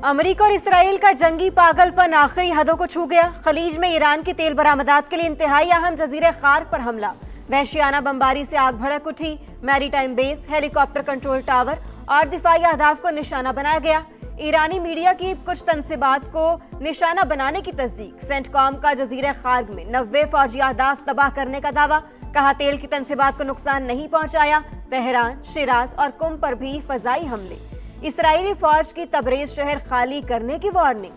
America और Israel का जंगी पागलपन आखिरी हदों को छू गया। खलीज में ईरान की तेल बरामदात के लिए इंतहाई अहम जजीरे खार्क पर हमला, वहशियाना बमबारी से आग भड़क उठी। Maritime base, helicopter control tower और दिफाई अहदाफ को निशाना बनाया गया। ईरानी मीडिया की कुछ तनसीबात को निशाना बनाने की तस्दीक। सेंटकॉम का जजीरे खार्क में 90 फौजी अहदाफ तबाह करने का दावा। कहा तेल की तनसीबात को नुकसान नहीं पहुंचाया। तेहरान, शिराज और कुम पर भी फजाई हमले। इसराइली फौज की तबरेज शहर खाली करने की वार्निंग।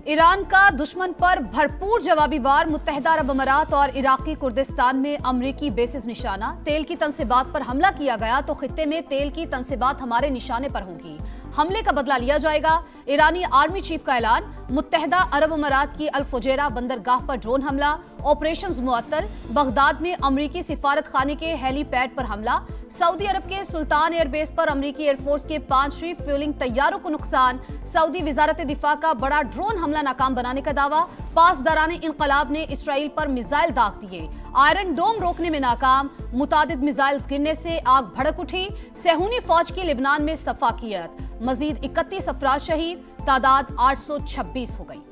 ईरान का दुश्मन पर भरपूर जवाबी वार। मुत्तहिदा अरब अमारात और इराकी कुर्दिस्तान में अमरीकी बेसिस निशाना। तेल की तनसीबात पर हमला किया गया तो खित्ते में तेल की तनसीबात हमारे निशाने पर होंगी। हमले का बदला लिया जाएगा। ईरानी आर्मी चीफ का ऐलान। मुत्तहिदा अरब अमारात की अल फुजैरा बंदरगाह पर ड्रोन हमला। ऑपरेशंस मुअत्तल। बगदाद में अमरीकी सिफारत खाने के हेलीपैड पर हमला। सऊदी अरब के सुल्तान एयरबेस पर अमरीकी एयरफोर्स के 5 रिफ्यूलिंग तैयारों को नुकसान। सऊदी वजारत दिफा का बड़ा ड्रोन हमला नाकाम बनाने का दावा। पासदारान इंकलाब ने इसराइल पर मिसाइल दाग दिए। आयरन डोम रोकने में नाकाम। मुतादिद मिसाइल्स गिरने से आग भड़क उठी। सेहूनी फौज की लिबनान में सफाकियत। मजीद 31 अफराद शहीद, तादाद 826 हो गई।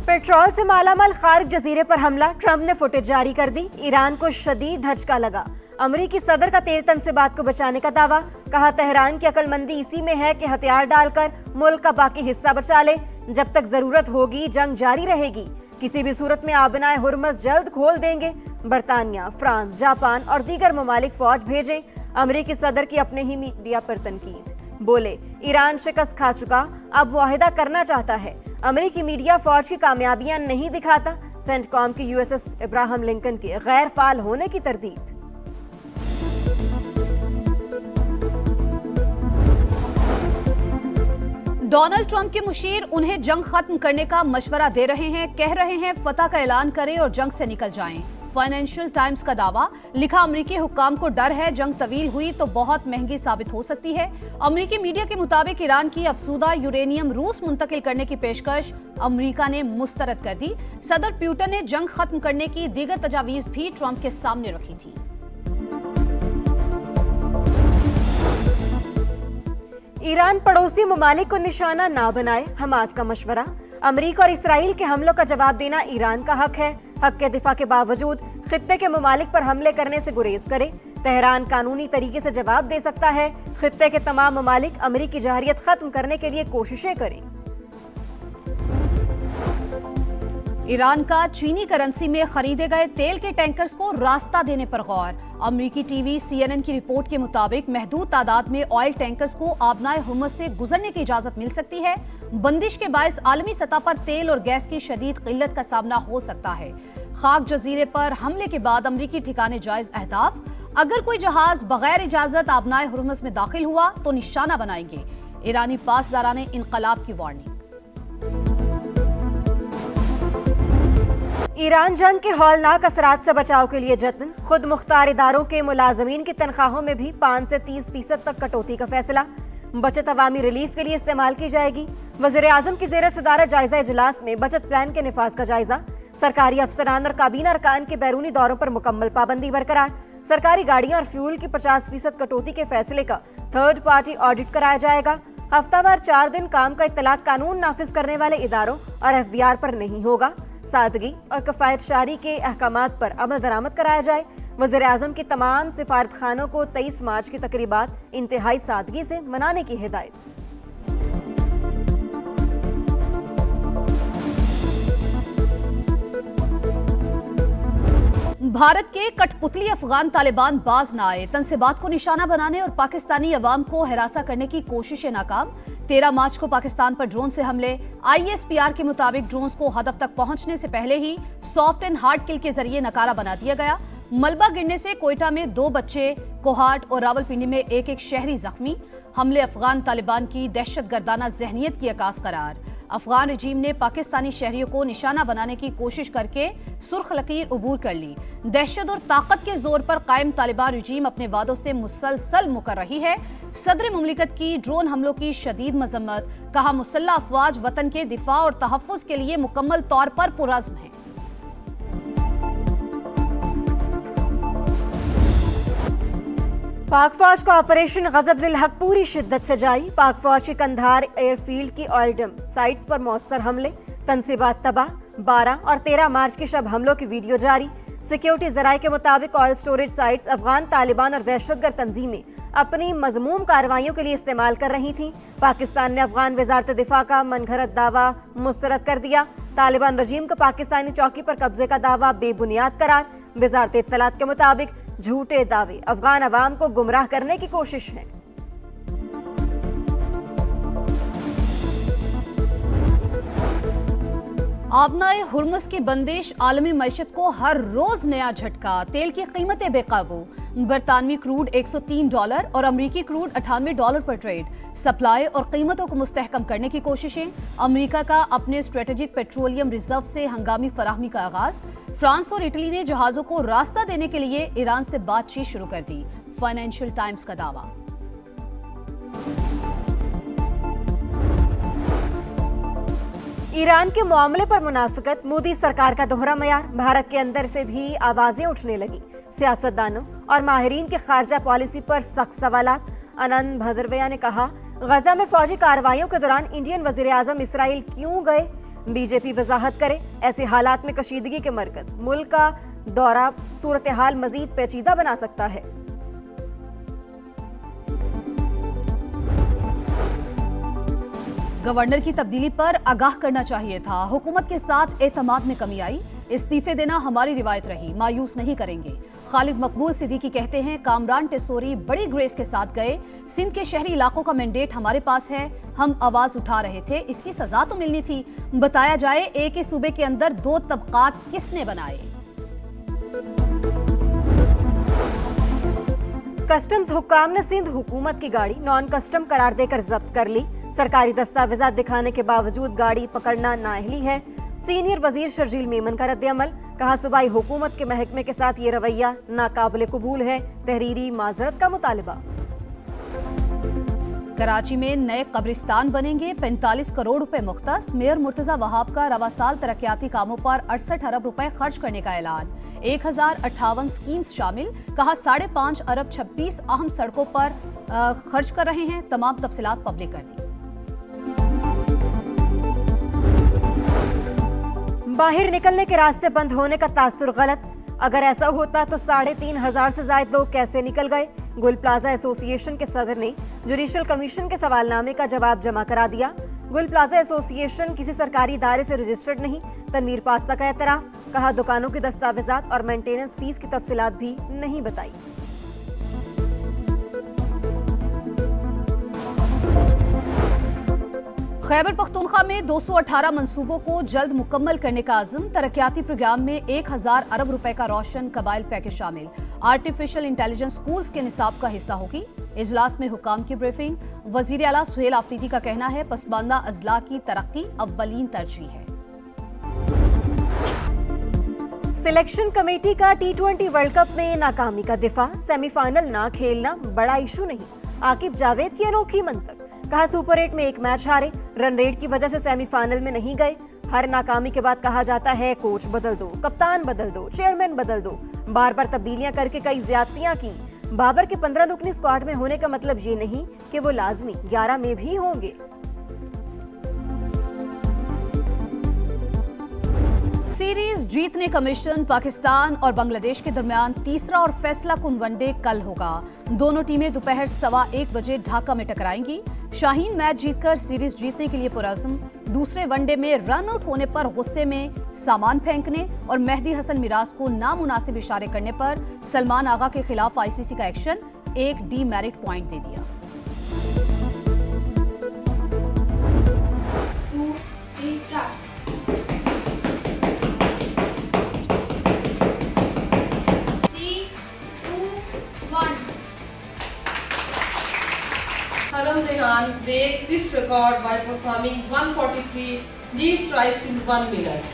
पेट्रोल से मालामाल खार्क जजीरे पर हमला, ट्रंप ने फुटेज जारी कर दी। ईरान को शदीद धचका लगा। अमरीकी सदर का तेल तनसीबात को बचाने का दावा। कहा तेहरान की अक्लमंदी इसी में है कि हथियार डालकर मुल्क का बाकी हिस्सा बचा ले। जब तक जरूरत होगी जंग जारी रहेगी। किसी भी सूरत में आबनाए हुर्मस जल्द खोल देंगे। बरतानिया, फ्रांस, जापान और दीगर ममालिक फौज भेजे। अमरीकी सदर की अपने ही मीडिया पर तनकीद। बोले ईरान शिकस्त खा चुका, अब मुआहिदा करना चाहता है। अमरीकी मीडिया फौज की कामयाबियां नहीं दिखाता। सेंटकॉम की यूएसएस इब्राहिम लिंकन के गैर फाल होने की तरदीद। डोनाल्ड ट्रंप के मुशीर उन्हें जंग खत्म करने का मशवरा दे रहे हैं। कह रहे हैं फतह का ऐलान करें और जंग से निकल जाएं। फाइनेंशियल टाइम्स का दावा। लिखा अमरीकी हुक्काम को डर है जंग तवील हुई तो बहुत महंगी साबित हो सकती है। अमरीकी मीडिया के मुताबिक ईरान की अफसूदा यूरेनियम रूस मुंतकिल करने की पेशकश अमरीका ने मुस्तरद कर दी। सदर प्यूटन ने जंग खत्म करने की दीगर तजावीज भी ट्रंप के सामने रखी थी। ईरान पड़ोसी ममालिक को निशाना ना बनाए, हमास का मशवरा। अमरीका और इसराइल के हमलों का जवाब देना ईरान का हक है। हक के दिफा के बावजूद खित्ते के ममालिक पर हमले करने से गुरेज करे। तेहरान कानूनी तरीके से जवाब दे सकता है। खित्ते के तमाम ममालिक अमरीकी जहरियत खत्म करने के लिए कोशिशें करें। ईरान का चीनी करेंसी में खरीदे गए तेल के टैंकर्स को रास्ता देने पर गौर। अमरीकी टीवी CNN की रिपोर्ट के मुताबिक महदूद तादाद में ऑयल टैंकर्स को आबनाए हुर्मुज़ से गुजरने की इजाजत मिल सकती है। बंदिश के बायस आलमी सतह पर तेल और गैस की शदीद किल्लत का सामना हो सकता है। खाक जजीरे पर हमले के बाद अमरीकी ठिकाने जायज अहदाफ। अगर कोई जहाज बगैर इजाजत आबनाए हुर्मुज़ में दाखिल हुआ तो निशाना बनाएंगे। ईरानी पासदारान इंकलाब की वार्निंग। ईरान जंग के हौलनाक असरात से बचाव के लिए जतन। खुद मुख्तार इदारों के मुलाजमीन की तनख्वाहों में भी 5 से 30% तक कटौती का फैसला। बचत अवामी रिलीफ के लिए इस्तेमाल की जाएगी। वज़ीर आज़म की ज़ेर सदारत जायजा इजलास में बचत प्लान के निफाज का जायजा। सरकारी अफसरान और काबीना अरकान के बैरूनी दौरों पर मुकम्मल पाबंदी बरकरार। सरकारी गाड़ियां और फ्यूल की 50% कटौती के फैसले का थर्ड पार्टी ऑडिट कराया जाएगा। हफ्तावार 4 दिन काम का इत्तलाक कानून नाफिज करने वाले इदारों और FBR पर नहीं होगा। सादगी और कफायत शारी के अहकामात पर अमल दरामद कराया जाए। वज़ीर आज़म की तमाम सिफारत खानों को 23 मार्च की तकरीबात इंतहाई सादगी से मनाने की हिदायत। भारत के कठपुतली अफगान तालिबान बाज न आए। तनसीबात को निशाना बनाने और पाकिस्तानी अवाम को हिरासा करने की कोशिशें नाकाम। 13 मार्च को पाकिस्तान पर ड्रोन से हमले। ISPR के मुताबिक ड्रोन्स को हदफ तक पहुंचने से पहले ही सॉफ्ट एंड हार्ड किल के जरिए नकारा बना दिया गया। मलबा गिरने से कोयटा में 2 बच्चे, कोहाट और रावलपिंडी में एक शहरी जख्मी। हमले अफगान तालिबान की दहशतगर्दाना जहनियत की अकास करार। अफगान रिजीम ने पाकिस्तानी शहरियों को निशाना बनाने की कोशिश करके सुर्ख लकीर उबूर कर ली। दहशत और ताकत के जोर पर कायम तालिबान रिजीम अपने वादों से मुसलसल मुकर रही है। सदर मुमलिकत की ड्रोन हमलों की शदीद मजम्मत, कहा मुसल्लह अफवाज वतन के दिफा और तहफ्फुज के लिए मुकम्मल तौर पर पुरज़्म है। पाक फौज का ऑपरेशन गजब हक पूरी शिद्दत से जारी। पाक फौज के कंधार एयरफील्ड की ऑयल डम साइट्स पर मौसर हमले, तनसीबात तबाह। 12 और 13 मार्च के शब हमलों की वीडियो जारी। सिक्योरिटी जराये के मुताबिक oil storage sites Afghan Taliban और दहशतगर्द तंजीमें अपनी मजमूम कार्रवाइयों के लिए इस्तेमाल कर रही थीं। पाकिस्तान ने अफगान वजारत दिफा का मनगढ़ंत दावा मुस्तरद कर दिया। तालिबान रजीम का पाकिस्तानी चौकी पर कब्जे का दावा बेबुनियाद करार। वजारत इत्तलात के मुताबिक झूठे दावे अफगान अवाम को गुमराह करने की कोशिश है। आबनाए हुर्मुज़ की बंदिश आलमी मईशत को हर रोज नया झटका। तेल की कीमतें बेकाबू। बरतानवी क्रूड $103 और अमरीकी क्रूड $98 पर ट्रेड। सप्लाई और कीमतों को मुस्तहकम करने की कोशिशें। अमरीका का अपने स्ट्रेटेजिक पेट्रोलियम रिजर्व से हंगामी फराहमी का आगाज। फ्रांस और इटली ने जहाजों को रास्ता देने के लिए ईरान से बातचीत शुरू कर दी। फाइनेंशियल टाइम्स का दावा। ईरान के मामले पर मुनाफिकत, मोदी सरकार का दोहरा मयार। भारत के अंदर से भी आवाजें उठने लगी। सियासतदानों और माहिरीन के खारजा पॉलिसी पर सख्त सवालात। आनंद भदरवैया ने कहा, गजा में फौजी कार्रवाइयों के दौरान इंडियन वजीर आजम इसराइल क्यों गए? बीजेपी वजाहत करे। ऐसे हालात में कशीदगी के मरकज मुल्क का दौरा सूरत हाल मजीद पेचीदा बना सकता है। गवर्नर की तब्दीली पर आगाह करना चाहिए था। हुकूमत के साथ एतमाद में कमी आई। इस्तीफे देना हमारी रिवायत रही, मायूस नहीं करेंगे। खालिद मकबूल सिद्दीकी कहते हैं, कामरान टेसोरी बड़ी ग्रेस के साथ गए। सिंध के शहरी इलाकों का मैंडेट हमारे पास है, हम आवाज उठा रहे थे, इसकी सजा तो मिलनी थी। बताया जाए, एक ही सूबे के अंदर दो तबकात किसने बनाए? कस्टम्स हुक्काम ने सिंध हुकूमत की गाड़ी नॉन कस्टम करार देकर जब्त कर ली। सरकारी दस्तावेजात दिखाने के बावजूद गाड़ी पकड़ना नाअहली है। सीनियर वजीर शर्जील मेमन का रद्द-ए-अमल, कहा सूबाई हुकूमत के महकमे के साथ ये रवैया नाकाबिले कबूल है। तहरीरी माजरत का मुतालबा। कराची में नए कब्रिस्तान बनेंगे, 45 करोड़ रुपए मुख्तस। मेयर मुर्तजा वहाब का रवा साल तरक्याती कामों पर 68 अरब रुपए खर्च करने का ऐलान। 1058 स्कीम्स शामिल, कहा 5.5 अरब 26 अहम सड़कों पर खर्च कर रहे हैं। तमाम तफसीलात पब्लिक कर दी। बाहर निकलने के रास्ते बंद होने का तासुर गलत। अगर ऐसा होता तो 3,500 से ज्यादा लोग कैसे निकल गए? गुल प्लाजा एसोसिएशन के सदर ने जुडिशल कमीशन के सवालनामे का जवाब जमा करा दिया। गुल प्लाजा एसोसिएशन किसी सरकारी इदारे से रजिस्टर्ड नहीं। तनवीर पास्ता का एतराफ, कहा दुकानों के दस्तावेजात और मेंटेनेंस फीस की तफसीलात भी नहीं बताई। खैबर पख्तूनख्वा में 218 मंसूबों को जल्द मुकम्मल करने का आज़म। तरक्याती प्रोग्राम में 1000 अरब रुपए का रोशन कबाइल पैकेज शामिल। आर्टिफिशियल इंटेलिजेंस स्कूल्स के निसाब का हिस्सा होगी। इजलास में हुकाम की ब्रीफिंग। वजीर आला सुहेल आफरीदी का कहना है, पसमानदा अजला की तरक्की अव्वलीन तरजीह है। सिलेक्शन कमेटी का T20 वर्ल्ड कप में नाकामी का दिफा। सेमीफाइनल ना खेलना बड़ा इशू नहीं। आकिब जावेद की अनोखी मंतक, कहा सुपर 8 में एक मैच हारे, रन रेट की वजह से सेमीफाइनल में नहीं गए। हर नाकामी के बाद कहा जाता है कोच बदल दो, कप्तान बदल दो, चेयरमैन बदल दो। बार बार तब्दीलियां करके कई ज्यादतियां की। बाबर के 15 रुकनी स्क्वाड में होने का मतलब ये नहीं कि वो लाजमी 11 में भी होंगे। सीरीज जीतने का मिशन पाकिस्तान और बांग्लादेश के दरमियान तीसरा और फैसला कुन वनडे कल होगा। दोनों टीमें दोपहर 1:15 बजे ढाका में टकराएंगी। शाहीन मैच जीतकर सीरीज जीतने के लिए पुरअज़्म। दूसरे वनडे में रन आउट होने पर गुस्से में सामान फेंकने और मेहदी हसन मिराज को नामुनासिब इशारे करने पर सलमान आगा के खिलाफ आईसीसी का एक्शन, 1 डीमेरिट पॉइंट दे दिया। 2, 3, start. 3, 2, 1. Rehan break this record by performing 143 knee strikes in 1 minute.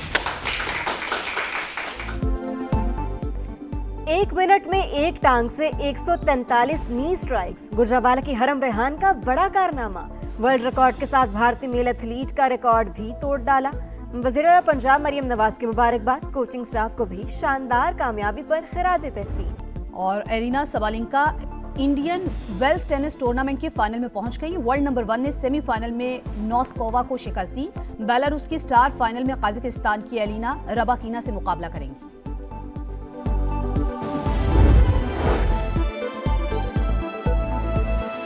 1 minute में एक टांग से 143 नी स्ट्राइक्स, गुजरांवाला की हरम रेहान का बड़ा कारनामा। वर्ल्ड रिकॉर्ड के साथ भारतीय मेल एथलीट का रिकॉर्ड भी तोड़ डाला। वज़ीर-ए-आला पंजाब मरियम नवाज की मुबारकबाद, कोचिंग स्टाफ को भी शानदार कामयाबी पर खिराजे तहसीन। और Aryna Sabalenka Indian Wells tennis tournament के फाइनल में पहुंच गई। वर्ल्ड नंबर 1 ने सेमीफाइनल में नोस्कोवा को शिकस्त दी। बेलारूस की स्टार फाइनल में कजाकिस्तान की एलिना रबाकीना से मुकाबला करेंगी।